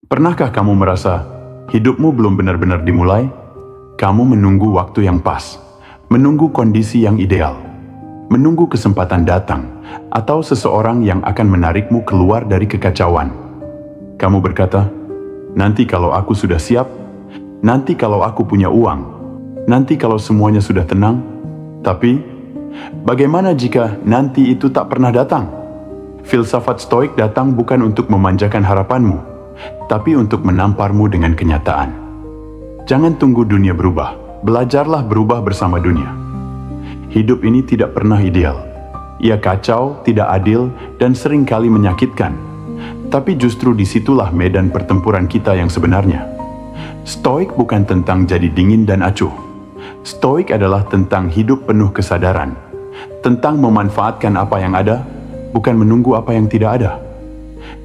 Pernahkah kamu merasa hidupmu belum benar-benar dimulai? Kamu menunggu waktu yang pas, menunggu kondisi yang ideal, menunggu kesempatan datang, atau seseorang yang akan menarikmu keluar dari kekacauan. Kamu berkata, nanti kalau aku sudah siap, nanti kalau aku punya uang, nanti kalau semuanya sudah tenang. Tapi, bagaimana jika nanti itu tak pernah datang? Filsafat Stoik datang bukan untuk memanjakan harapanmu, tapi untuk menamparmu dengan kenyataan. Jangan tunggu dunia berubah, belajarlah berubah bersama dunia. Hidup ini tidak pernah ideal. Ia kacau, tidak adil, dan seringkali menyakitkan. Tapi justru disitulah medan pertempuran kita yang sebenarnya. Stoik bukan tentang jadi dingin dan acuh. Stoik adalah tentang hidup penuh kesadaran, tentang memanfaatkan apa yang ada, bukan menunggu apa yang tidak ada.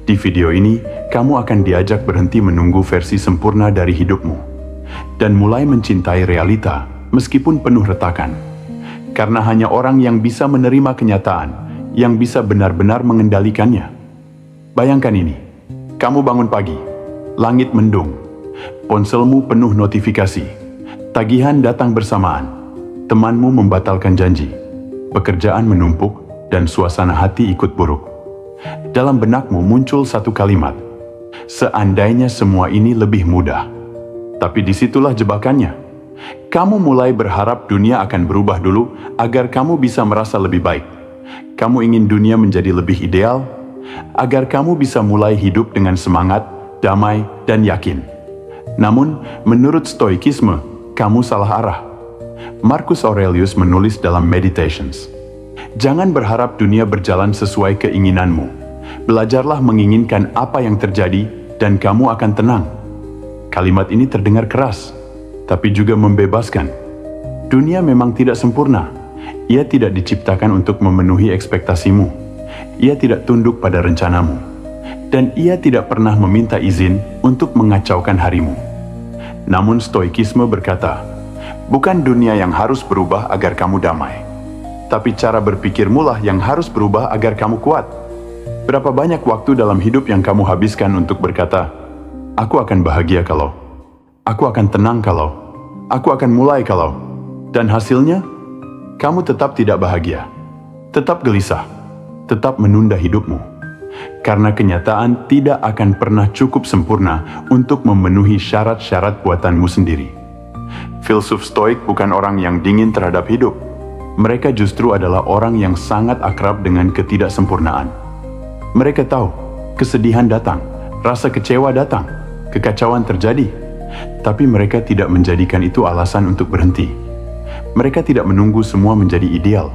Di video ini, kamu akan diajak berhenti menunggu versi sempurna dari hidupmu, dan mulai mencintai realita meskipun penuh retakan. Karena hanya orang yang bisa menerima kenyataan, yang bisa benar-benar mengendalikannya. Bayangkan ini, kamu bangun pagi, langit mendung, ponselmu penuh notifikasi, tagihan datang bersamaan, temanmu membatalkan janji, pekerjaan menumpuk, dan suasana hati ikut buruk. Dalam benakmu muncul satu kalimat, seandainya semua ini lebih mudah. Tapi disitulah jebakannya. Kamu mulai berharap dunia akan berubah dulu agar kamu bisa merasa lebih baik. Kamu ingin dunia menjadi lebih ideal, agar kamu bisa mulai hidup dengan semangat, damai, dan yakin. Namun, menurut Stoikisme, kamu salah arah. Marcus Aurelius menulis dalam Meditations, jangan berharap dunia berjalan sesuai keinginanmu. Belajarlah menginginkan apa yang terjadi dan kamu akan tenang. Kalimat ini terdengar keras, tapi juga membebaskan. Dunia memang tidak sempurna. Ia tidak diciptakan untuk memenuhi ekspektasimu. Ia tidak tunduk pada rencanamu. Dan ia tidak pernah meminta izin untuk mengacaukan harimu. Namun Stoikisme berkata, bukan dunia yang harus berubah agar kamu damai, tapi cara berpikirmu lah yang harus berubah agar kamu kuat. Berapa banyak waktu dalam hidup yang kamu habiskan untuk berkata, aku akan bahagia kalau, aku akan tenang kalau, aku akan mulai kalau, dan hasilnya, kamu tetap tidak bahagia, tetap gelisah, tetap menunda hidupmu. Karena kenyataan tidak akan pernah cukup sempurna untuk memenuhi syarat-syarat buatanmu sendiri. Filsuf Stoik bukan orang yang dingin terhadap hidup. Mereka justru adalah orang yang sangat akrab dengan ketidaksempurnaan. Mereka tahu, kesedihan datang, rasa kecewa datang, kekacauan terjadi, tapi mereka tidak menjadikan itu alasan untuk berhenti. Mereka tidak menunggu semua menjadi ideal.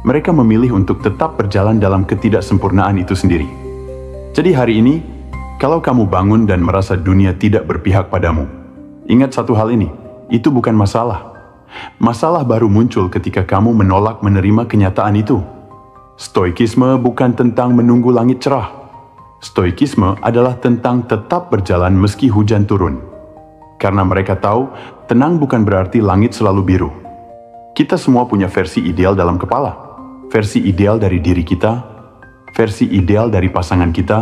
Mereka memilih untuk tetap berjalan dalam ketidaksempurnaan itu sendiri. Jadi hari ini, kalau kamu bangun dan merasa dunia tidak berpihak padamu, ingat satu hal ini, itu bukan masalah. Masalah baru muncul ketika kamu menolak menerima kenyataan itu. Stoikisme bukan tentang menunggu langit cerah. Stoikisme adalah tentang tetap berjalan meski hujan turun. Karena mereka tahu, tenang bukan berarti langit selalu biru. Kita semua punya versi ideal dalam kepala. Versi ideal dari diri kita, versi ideal dari pasangan kita,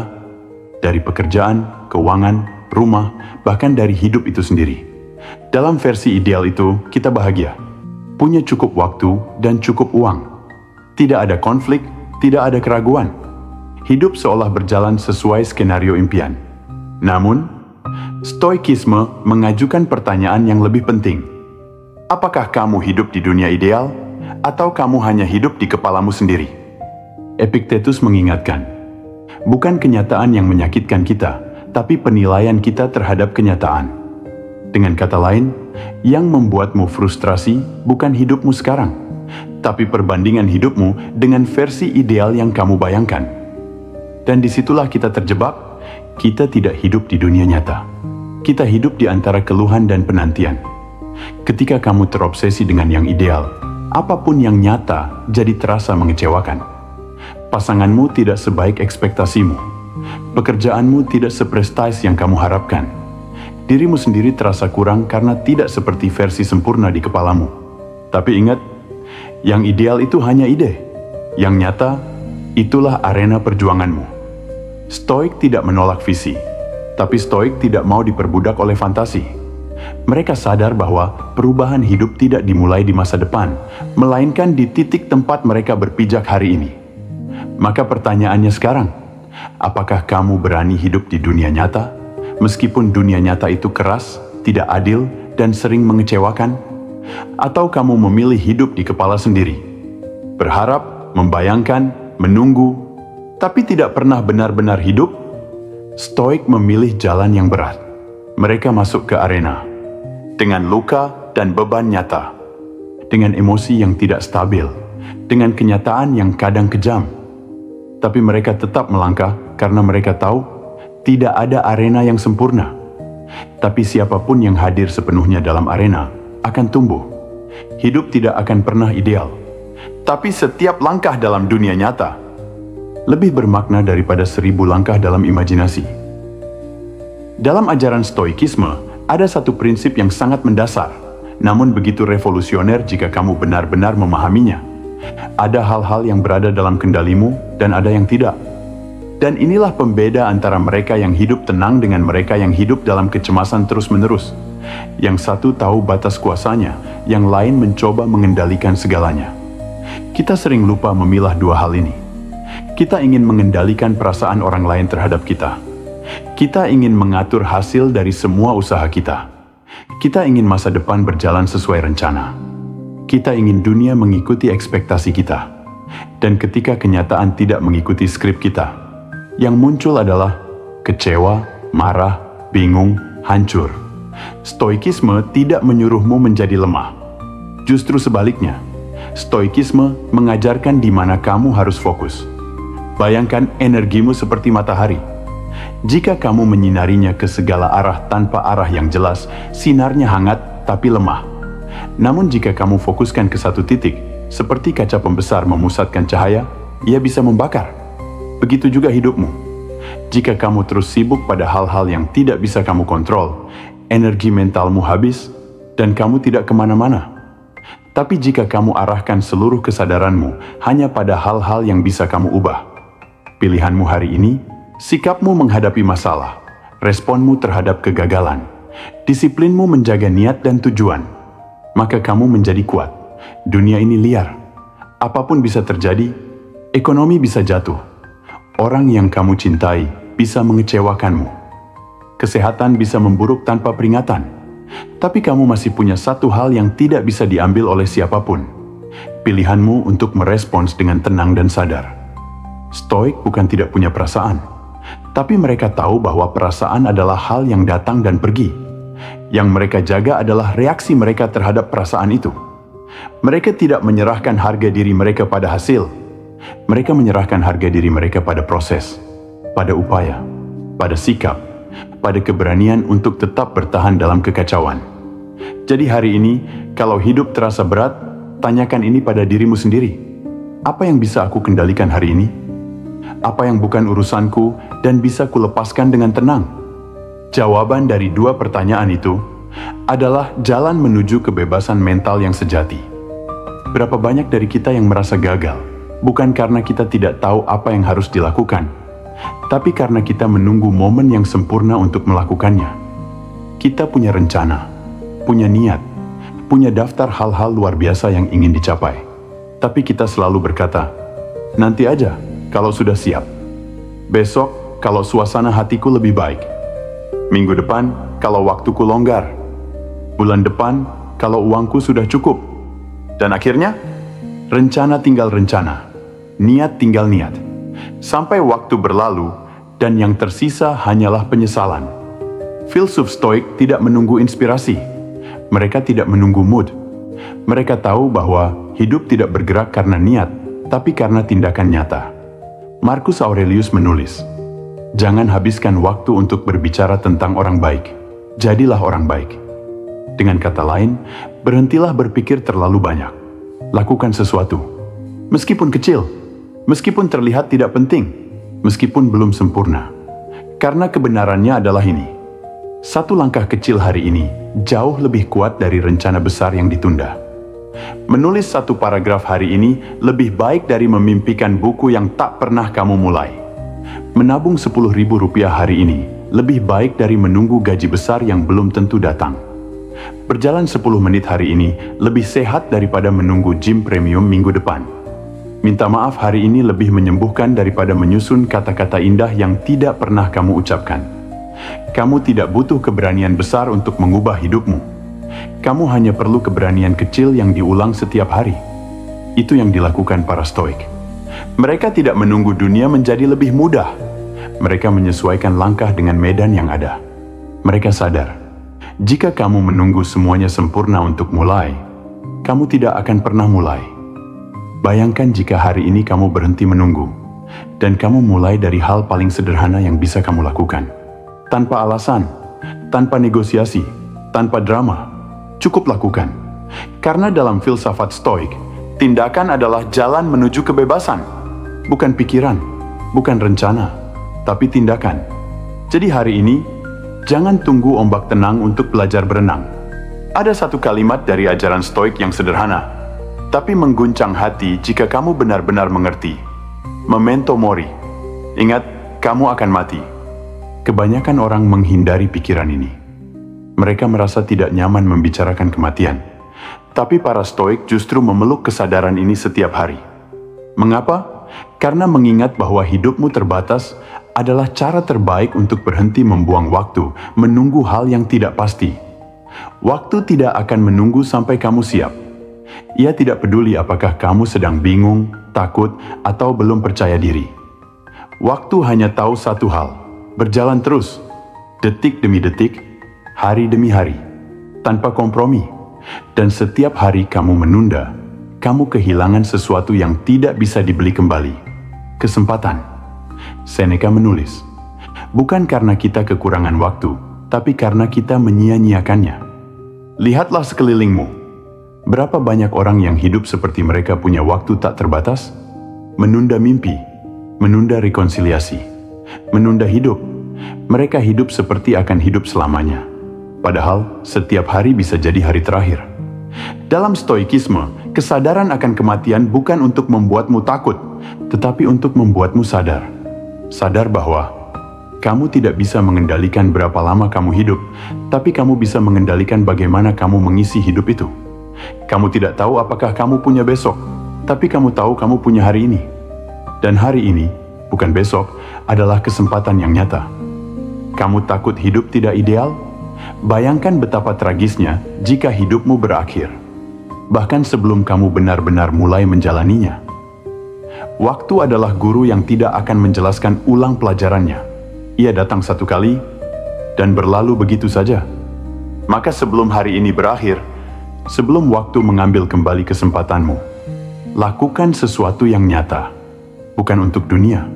dari pekerjaan, keuangan, rumah, bahkan dari hidup itu sendiri. Dalam versi ideal itu, kita bahagia, punya cukup waktu dan cukup uang. Tidak ada konflik, tidak ada keraguan. Hidup seolah berjalan sesuai skenario impian. Namun, Stoikisme mengajukan pertanyaan yang lebih penting. Apakah kamu hidup di dunia ideal, atau kamu hanya hidup di kepalamu sendiri? Epictetus mengingatkan, bukan kenyataan yang menyakitkan kita, tapi penilaian kita terhadap kenyataan. Dengan kata lain, yang membuatmu frustrasi bukan hidupmu sekarang, tapi perbandingan hidupmu dengan versi ideal yang kamu bayangkan. Dan disitulah kita terjebak. Kita tidak hidup di dunia nyata. Kita hidup di antara keluhan dan penantian. Ketika kamu terobsesi dengan yang ideal, apapun yang nyata jadi terasa mengecewakan. Pasanganmu tidak sebaik ekspektasimu. Pekerjaanmu tidak seprestis yang kamu harapkan. Dirimu sendiri terasa kurang karena tidak seperti versi sempurna di kepalamu. Tapi ingat, yang ideal itu hanya ide. Yang nyata, itulah arena perjuanganmu. Stoik tidak menolak visi, Tapi Stoik tidak mau diperbudak oleh fantasi. Mereka sadar bahwa perubahan hidup tidak dimulai di masa depan, melainkan di titik tempat mereka berpijak hari ini. Maka pertanyaannya sekarang, apakah kamu berani hidup di dunia nyata, meskipun dunia nyata itu keras, tidak adil, dan sering mengecewakan? Atau kamu memilih hidup di kepala sendiri, berharap, membayangkan, menunggu, tapi tidak pernah benar-benar hidup? Stoik memilih jalan yang berat. Mereka masuk ke arena dengan luka dan beban nyata, dengan emosi yang tidak stabil, dengan kenyataan yang kadang kejam. Tapi mereka tetap melangkah karena mereka tahu tidak ada arena yang sempurna. Tapi siapapun yang hadir sepenuhnya dalam arena akan tumbuh. Hidup tidak akan pernah ideal, tapi setiap langkah dalam dunia nyata lebih bermakna daripada 1000 langkah dalam imajinasi. Dalam ajaran Stoikisme, ada satu prinsip yang sangat mendasar, namun begitu revolusioner jika kamu benar-benar memahaminya. Ada hal-hal yang berada dalam kendalimu dan ada yang tidak. Dan inilah pembeda antara mereka yang hidup tenang dengan mereka yang hidup dalam kecemasan terus-menerus. Yang satu tahu batas kuasanya, yang lain mencoba mengendalikan segalanya. Kita sering lupa memilah dua hal ini. Kita ingin mengendalikan perasaan orang lain terhadap kita. Kita ingin mengatur hasil dari semua usaha kita. Kita ingin masa depan berjalan sesuai rencana. Kita ingin dunia mengikuti ekspektasi kita. Dan ketika kenyataan tidak mengikuti skrip kita, yang muncul adalah kecewa, marah, bingung, hancur. Stoikisme tidak menyuruhmu menjadi lemah. Justru sebaliknya, Stoikisme mengajarkan di mana kamu harus fokus. Bayangkan energimu seperti matahari. Jika kamu menyinarinya ke segala arah tanpa arah yang jelas, sinarnya hangat tapi lemah. Namun jika kamu fokuskan ke satu titik, seperti kaca pembesar memusatkan cahaya, ia bisa membakar. Begitu juga hidupmu. Jika kamu terus sibuk pada hal-hal yang tidak bisa kamu kontrol, energi mentalmu habis dan kamu tidak kemana-mana. Tapi jika kamu arahkan seluruh kesadaranmu hanya pada hal-hal yang bisa kamu ubah, pilihanmu hari ini, sikapmu menghadapi masalah, responmu terhadap kegagalan, disiplinmu menjaga niat dan tujuan, maka kamu menjadi kuat. Dunia ini liar. Apapun bisa terjadi, ekonomi bisa jatuh. Orang yang kamu cintai bisa mengecewakanmu. Kesehatan bisa memburuk tanpa peringatan. Tapi kamu masih punya satu hal yang tidak bisa diambil oleh siapapun. Pilihanmu untuk merespons dengan tenang dan sadar. Stoik bukan tidak punya perasaan, tapi mereka tahu bahwa perasaan adalah hal yang datang dan pergi. Yang mereka jaga adalah reaksi mereka terhadap perasaan itu. Mereka tidak menyerahkan harga diri mereka pada hasil. Mereka menyerahkan harga diri mereka pada proses, pada upaya, pada sikap, pada keberanian untuk tetap bertahan dalam kekacauan. Jadi hari ini, kalau hidup terasa berat, tanyakan ini pada dirimu sendiri. Apa yang bisa aku kendalikan hari ini? Apa yang bukan urusanku dan bisa kulepaskan dengan tenang? Jawaban dari dua pertanyaan itu adalah jalan menuju kebebasan mental yang sejati. Berapa banyak dari kita yang merasa gagal, bukan karena kita tidak tahu apa yang harus dilakukan, tapi karena kita menunggu momen yang sempurna untuk melakukannya. Kita punya rencana, punya niat, punya daftar hal-hal luar biasa yang ingin dicapai. Tapi kita selalu berkata, nanti aja, kalau sudah siap. Besok, kalau suasana hatiku lebih baik. Minggu depan, kalau waktuku longgar. Bulan depan, kalau uangku sudah cukup. Dan akhirnya, rencana tinggal rencana. Niat tinggal niat. Sampai waktu berlalu, dan yang tersisa hanyalah penyesalan. Filsuf Stoik tidak menunggu inspirasi. Mereka tidak menunggu mood. Mereka tahu bahwa hidup tidak bergerak karena niat, tapi karena tindakan nyata. Marcus Aurelius menulis, jangan habiskan waktu untuk berbicara tentang orang baik. Jadilah orang baik. Dengan kata lain, berhentilah berpikir terlalu banyak. Lakukan sesuatu. Meskipun kecil, meskipun terlihat tidak penting, meskipun belum sempurna. Karena kebenarannya adalah ini. Satu langkah kecil hari ini jauh lebih kuat dari rencana besar yang ditunda. Menulis satu paragraf hari ini lebih baik dari memimpikan buku yang tak pernah kamu mulai. Menabung Rp10.000 hari ini lebih baik dari menunggu gaji besar yang belum tentu datang. Berjalan 10 menit hari ini lebih sehat daripada menunggu gym premium minggu depan. Minta maaf hari ini lebih menyembuhkan daripada menyusun kata-kata indah yang tidak pernah kamu ucapkan. Kamu tidak butuh keberanian besar untuk mengubah hidupmu. Kamu hanya perlu keberanian kecil yang diulang setiap hari. Itu yang dilakukan para Stoik. Mereka tidak menunggu dunia menjadi lebih mudah. Mereka menyesuaikan langkah dengan medan yang ada. Mereka sadar, jika kamu menunggu semuanya sempurna untuk mulai, kamu tidak akan pernah mulai. Bayangkan jika hari ini kamu berhenti menunggu, dan kamu mulai dari hal paling sederhana yang bisa kamu lakukan. Tanpa alasan, tanpa negosiasi, tanpa drama, cukup lakukan. Karena dalam filsafat Stoik, tindakan adalah jalan menuju kebebasan. Bukan pikiran, bukan rencana, tapi tindakan. Jadi hari ini, jangan tunggu ombak tenang untuk belajar berenang. Ada satu kalimat dari ajaran Stoik yang sederhana, tapi mengguncang hati jika kamu benar-benar mengerti. Memento mori. Ingat, kamu akan mati. Kebanyakan orang menghindari pikiran ini. Mereka merasa tidak nyaman membicarakan kematian. Tapi para Stoik justru memeluk kesadaran ini setiap hari. Mengapa? Karena mengingat bahwa hidupmu terbatas adalah cara terbaik untuk berhenti membuang waktu, menunggu hal yang tidak pasti. Waktu tidak akan menunggu sampai kamu siap. Ia tidak peduli apakah kamu sedang bingung, takut, atau belum percaya diri. Waktu hanya tahu satu hal, berjalan terus, detik demi detik, hari demi hari, tanpa kompromi. Dan setiap hari kamu menunda, kamu kehilangan sesuatu yang tidak bisa dibeli kembali. Kesempatan. Seneca menulis, bukan karena kita kekurangan waktu, tapi karena kita menyia-nyiakannya. Lihatlah sekelilingmu. Berapa banyak orang yang hidup seperti mereka punya waktu tak terbatas? Menunda mimpi, menunda rekonsiliasi, menunda hidup. Mereka hidup seperti akan hidup selamanya. Padahal setiap hari bisa jadi hari terakhir. Dalam Stoikisme, kesadaran akan kematian bukan untuk membuatmu takut, tetapi untuk membuatmu sadar. Sadar bahwa kamu tidak bisa mengendalikan berapa lama kamu hidup, tapi kamu bisa mengendalikan bagaimana kamu mengisi hidup itu. Kamu tidak tahu apakah kamu punya besok, tapi kamu tahu kamu punya hari ini. Dan hari ini, bukan besok, adalah kesempatan yang nyata. Kamu takut hidup tidak ideal? Bayangkan betapa tragisnya jika hidupmu berakhir, bahkan sebelum kamu benar-benar mulai menjalaninya. Waktu adalah guru yang tidak akan menjelaskan ulang pelajarannya. Ia datang satu kali, dan berlalu begitu saja. Maka sebelum hari ini berakhir, sebelum waktu mengambil kembali kesempatanmu, lakukan sesuatu yang nyata. Bukan untuk dunia,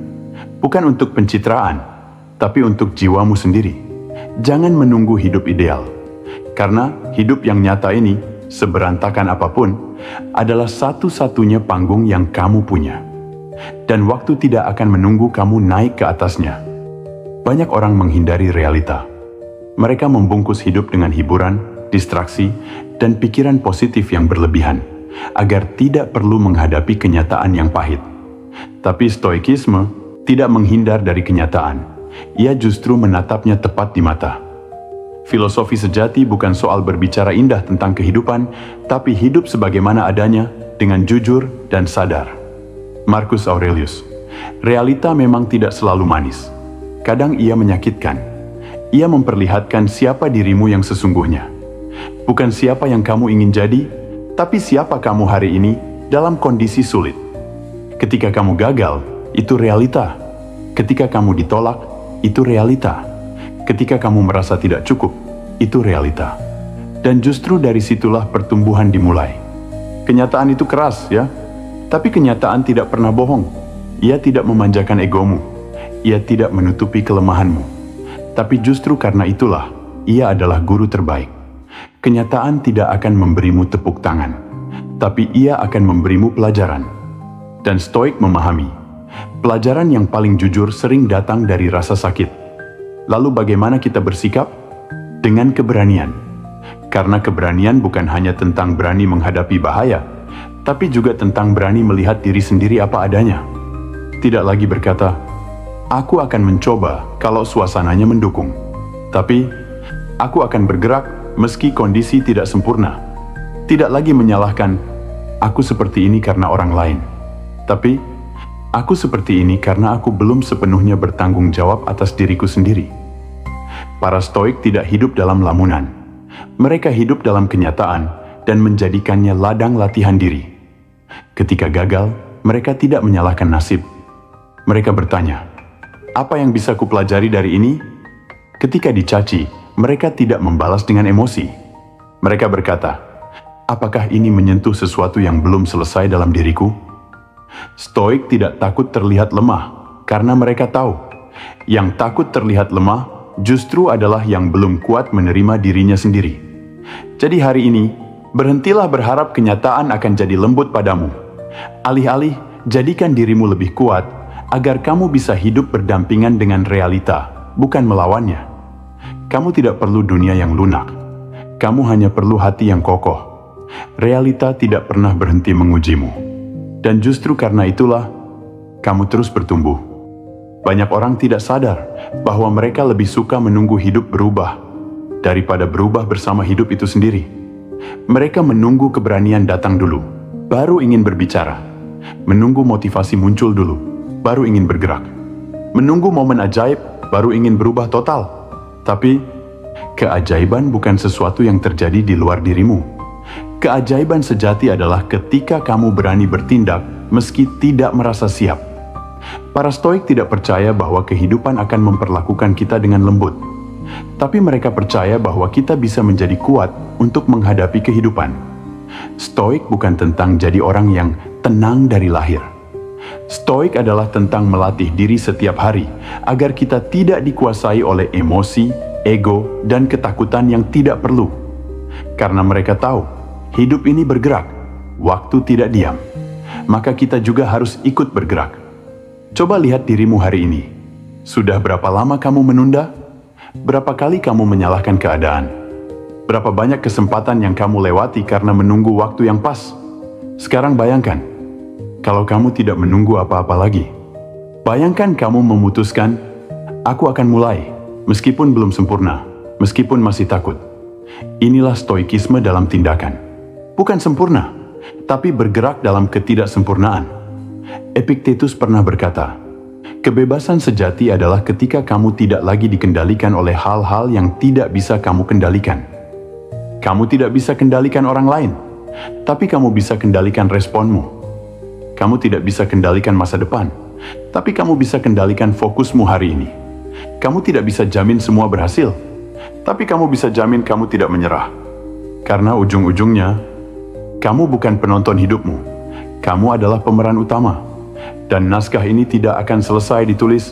bukan untuk pencitraan, tapi untuk jiwamu sendiri. Jangan menunggu hidup ideal, karena hidup yang nyata ini, seberantakan apapun, adalah satu-satunya panggung yang kamu punya. Dan waktu tidak akan menunggu kamu naik ke atasnya. Banyak orang menghindari realita. Mereka membungkus hidup dengan hiburan, distraksi, dan pikiran positif yang berlebihan, agar tidak perlu menghadapi kenyataan yang pahit. Tapi Stoikisme tidak menghindar dari kenyataan. Ia justru menatapnya tepat di mata. Filosofi sejati bukan soal berbicara indah tentang kehidupan, tapi hidup sebagaimana adanya, dengan jujur dan sadar. Marcus Aurelius, realita memang tidak selalu manis. Kadang ia menyakitkan. Ia memperlihatkan siapa dirimu yang sesungguhnya. Bukan siapa yang kamu ingin jadi, tapi siapa kamu hari ini dalam kondisi sulit. Ketika kamu gagal, itu realita. Ketika kamu ditolak, itu realita. Ketika kamu merasa tidak cukup, itu realita. Dan justru dari situlah pertumbuhan dimulai. Kenyataan itu keras, ya. Tapi kenyataan tidak pernah bohong. Ia tidak memanjakan egomu. Ia tidak menutupi kelemahanmu. Tapi justru karena itulah, ia adalah guru terbaik. Kenyataan tidak akan memberimu tepuk tangan, tapi ia akan memberimu pelajaran. Dan Stoik memahami, pelajaran yang paling jujur sering datang dari rasa sakit. Lalu bagaimana kita bersikap? Dengan keberanian. Karena keberanian bukan hanya tentang berani menghadapi bahaya, tapi juga tentang berani melihat diri sendiri apa adanya. Tidak lagi berkata, Aku akan mencoba kalau suasananya mendukung. Tapi, aku akan bergerak meski kondisi tidak sempurna. Tidak lagi menyalahkan, aku seperti ini karena orang lain. Tapi, aku seperti ini karena aku belum sepenuhnya bertanggung jawab atas diriku sendiri. Para Stoik tidak hidup dalam lamunan. Mereka hidup dalam kenyataan dan menjadikannya ladang latihan diri. Ketika gagal, mereka tidak menyalahkan nasib. Mereka bertanya, apa yang bisa kupelajari dari ini? Ketika dicaci, mereka tidak membalas dengan emosi. Mereka berkata, apakah ini menyentuh sesuatu yang belum selesai dalam diriku? Stoik tidak takut terlihat lemah, karena mereka tahu, yang takut terlihat lemah justru adalah yang belum kuat menerima dirinya sendiri. Jadi hari ini, berhentilah berharap kenyataan akan jadi lembut padamu. Alih-alih, jadikan dirimu lebih kuat, agar kamu bisa hidup berdampingan dengan realita, bukan melawannya. Kamu tidak perlu dunia yang lunak. Kamu hanya perlu hati yang kokoh. Realita tidak pernah berhenti mengujimu. Dan justru karena itulah, kamu terus bertumbuh. Banyak orang tidak sadar bahwa mereka lebih suka menunggu hidup berubah daripada berubah bersama hidup itu sendiri. Mereka menunggu keberanian datang dulu, baru ingin berbicara. Menunggu motivasi muncul dulu, baru ingin bergerak. Menunggu momen ajaib, baru ingin berubah total. Tapi, keajaiban bukan sesuatu yang terjadi di luar dirimu. Keajaiban sejati adalah ketika kamu berani bertindak meski tidak merasa siap. Para Stoik tidak percaya bahwa kehidupan akan memperlakukan kita dengan lembut. Tapi mereka percaya bahwa kita bisa menjadi kuat untuk menghadapi kehidupan. Stoik bukan tentang jadi orang yang tenang dari lahir. Stoik adalah tentang melatih diri setiap hari agar kita tidak dikuasai oleh emosi, ego, dan ketakutan yang tidak perlu. Karena mereka tahu, hidup ini bergerak, waktu tidak diam. Maka kita juga harus ikut bergerak. Coba lihat dirimu hari ini. Sudah berapa lama kamu menunda? Berapa kali kamu menyalahkan keadaan? Berapa banyak kesempatan yang kamu lewati karena menunggu waktu yang pas? Sekarang bayangkan, kalau kamu tidak menunggu apa-apa lagi. Bayangkan kamu memutuskan, aku akan mulai, meskipun belum sempurna, meskipun masih takut. Inilah stoikisme dalam tindakan. Bukan sempurna, tapi bergerak dalam ketidaksempurnaan. Epictetus pernah berkata, kebebasan sejati adalah ketika kamu tidak lagi dikendalikan oleh hal-hal yang tidak bisa kamu kendalikan. Kamu tidak bisa kendalikan orang lain, tapi kamu bisa kendalikan responmu. Kamu tidak bisa kendalikan masa depan, tapi kamu bisa kendalikan fokusmu hari ini. Kamu tidak bisa jamin semua berhasil, tapi kamu bisa jamin kamu tidak menyerah. Karena ujung-ujungnya, kamu bukan penonton hidupmu. Kamu adalah pemeran utama. Dan naskah ini tidak akan selesai ditulis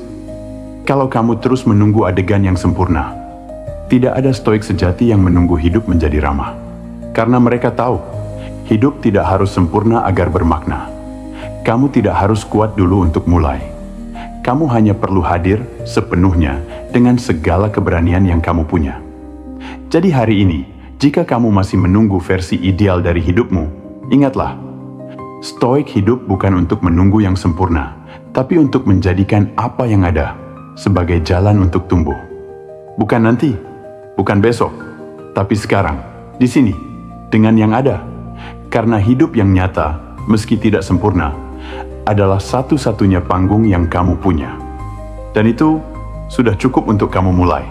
kalau kamu terus menunggu adegan yang sempurna. Tidak ada Stoik sejati yang menunggu hidup menjadi ramah. Karena mereka tahu, hidup tidak harus sempurna agar bermakna. Kamu tidak harus kuat dulu untuk mulai. Kamu hanya perlu hadir sepenuhnya dengan segala keberanian yang kamu punya. Jadi hari ini, jika kamu masih menunggu versi ideal dari hidupmu, ingatlah, Stoik hidup bukan untuk menunggu yang sempurna, tapi untuk menjadikan apa yang ada sebagai jalan untuk tumbuh. Bukan nanti, bukan besok, tapi sekarang, di sini, dengan yang ada. Karena hidup yang nyata, meski tidak sempurna, adalah satu-satunya panggung yang kamu punya. Dan itu sudah cukup untuk kamu mulai.